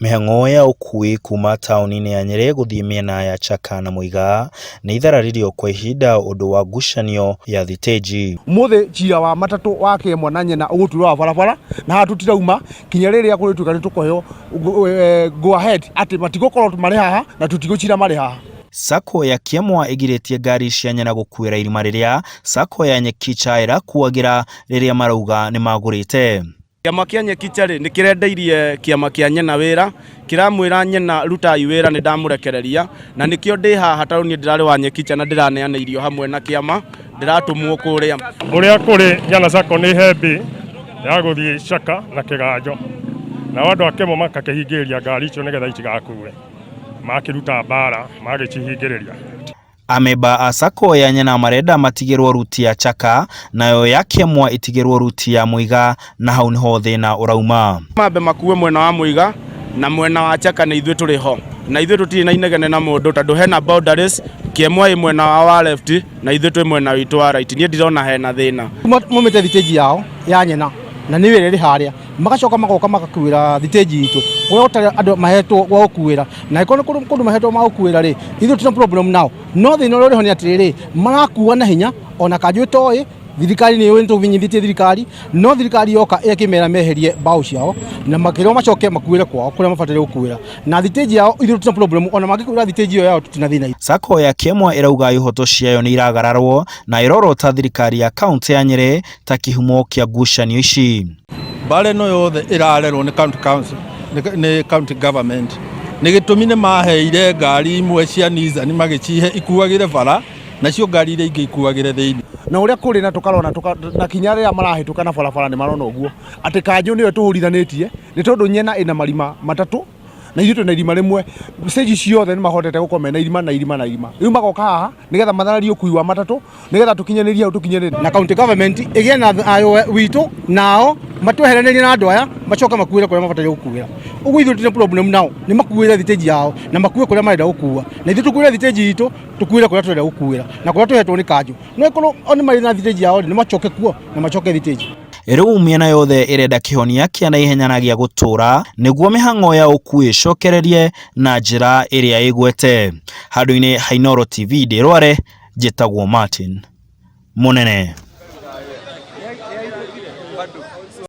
Mĩhang'o ya ũkui kuma taũni-inĩ ya Nyeri gũthiĩ mĩena ya Sacco na Mũiga nĩ ithararirio kwa ihinda ũndũ wa ngucanio ya thitĩnji. Mũthĩ cira wa matatũ wa Kiemwa na Nyena ũgũtuĩrwo wa barabara na haha tũtirauma kinya rĩrĩa kũrĩtuĩka nĩ tũkũheo go ahead atĩ matigũkorwo marĩ haha na tũtigũcira marĩ haha. Sacco ya Kiemwa igirĩtie ngari cia Nyena gũkuĩra irima rĩrĩa Sacco ya Nyeki ĩrakuagĩra rĩrĩa marauga nĩ magũrĩte. Kiama kia Nyeki nĩ kĩrendeirie kiama kia Nyena wĩra, kĩramwĩra Nyena rutai wĩra nĩ ndamũrekereria, na nĩkĩo ndĩ haha tondũ niĩ ndĩrarĩ wa Nyeki na ndĩraneana irio hamwe na kiama ndĩratũmwo kũrĩa. Ũrĩa kũrĩ Nyena Sacco nĩ hembe ya gũthiĩ Sacco na kĩganjo, na andũ a Kiemwa makakĩhingĩrĩria ngari icio nĩgetha itigakue, makĩruta mbara magĩcihingĩrĩria. Amemba a Sacco ya Nyena marenda matigĩrwo ruti ya Sacco nayo ya Kiemwa itigĩrwo ruti ya Mũiga, na hau nĩho thĩna ũrauma. Mambe makuwe mwena wa Mũiga na mwena wa Sacco na ithuĩ tũrĩ ho, na ithuĩ tũtirĩ na inegene na mũndũ tondũ hena boundaries. Kiemwa ĩ mwena wa left na ithuĩ twĩ mwena witũ wa right. Niĩ ndirona hena thĩna. Mumĩte thitĩnji yao ya Nyena na nĩ wĩra ĩrĩ harĩa, magacoka magoka magakuĩra thitĩnji itũ ũrĩa ũtarĩ andũ mahetwo gwa gũkuĩra, na ĩkorwo nĩ kũndũ mahetwo ma gũkuĩra rĩ, ithuĩ tũna problem nao. No thĩna ũrĩa ũrĩho nĩ atĩrĩrĩ, marakuua na hinya ona kanjũ ĩtoĩ, thirikari nĩ yũĩ tũvinyithĩtie thirikari, no thirikari yoka ĩkĩmera meherie mbaũ ciao na makĩrwo macoke makuĩre kwao kũrĩa mabataire gũkuĩra, na thitĩnji yao ithuĩ tũna problem ona mangĩkuĩra thitĩnji ĩyo yao tũtina thĩna. Sacco ya Kiemwa ĩrauga ihoto ciayo nĩ iragararwo na ĩrorota thirikari ya kaunti ya Nyeri ta kĩhumo kĩa ngucanio ici. Bare no yothe irarerwo ni county council ni county government ni gitumi ni maheire ngari imwe cia Nissan magicihe ikuagire bara nacio ngari iria ingĩ ikuagire thĩinĩ, na ũrĩa kũrĩ na tukarona na kinya rĩrĩa marahĩtũka na barabara nĩ marona ũguo atĩ kanjũ nĩyo tũhurithanĩtie nĩ tondũ Nyena ĩna marima matatũ na ithuĩ twĩna irima rĩmwe. Stage ciothe nĩ mahotete gũkorwo mena irima na irima na irima, rĩu magoka haha nĩgetha mathararie ũkui wa matatũ nĩgetha tũkinyanĩrie hau tũkinyanĩrie, na county government ĩgĩe na ayo witũ nao matweheranĩrie na andũ aya macoka makuĩre kũrĩa mabataire gũkuĩra. Ũguo ithuĩ tũrĩ problem nao nĩ makuĩre thitĩnji yao na makuĩre kũrĩa marenda gũkuua, na ithuĩ tũkuĩre thitĩnji itũ tũkuĩre kũrĩa tũrenda gũkuĩra na kũrĩa tũhetwo nĩ kanjũ. No ĩkorwo oni marĩ na thitĩnji yao nĩ macoke kuo na macoke thitĩnji. Rĩu mĩena yothe ĩrenda kĩhonia kĩa naihenya na gĩa gũtũra nĩguo mĩhang'o ya ũkui ĩcokererie na njĩra ĩrĩa ĩgwete. Handũ-inĩ ha Inooro TV ndĩrware njĩtagwo Martin Mũnene.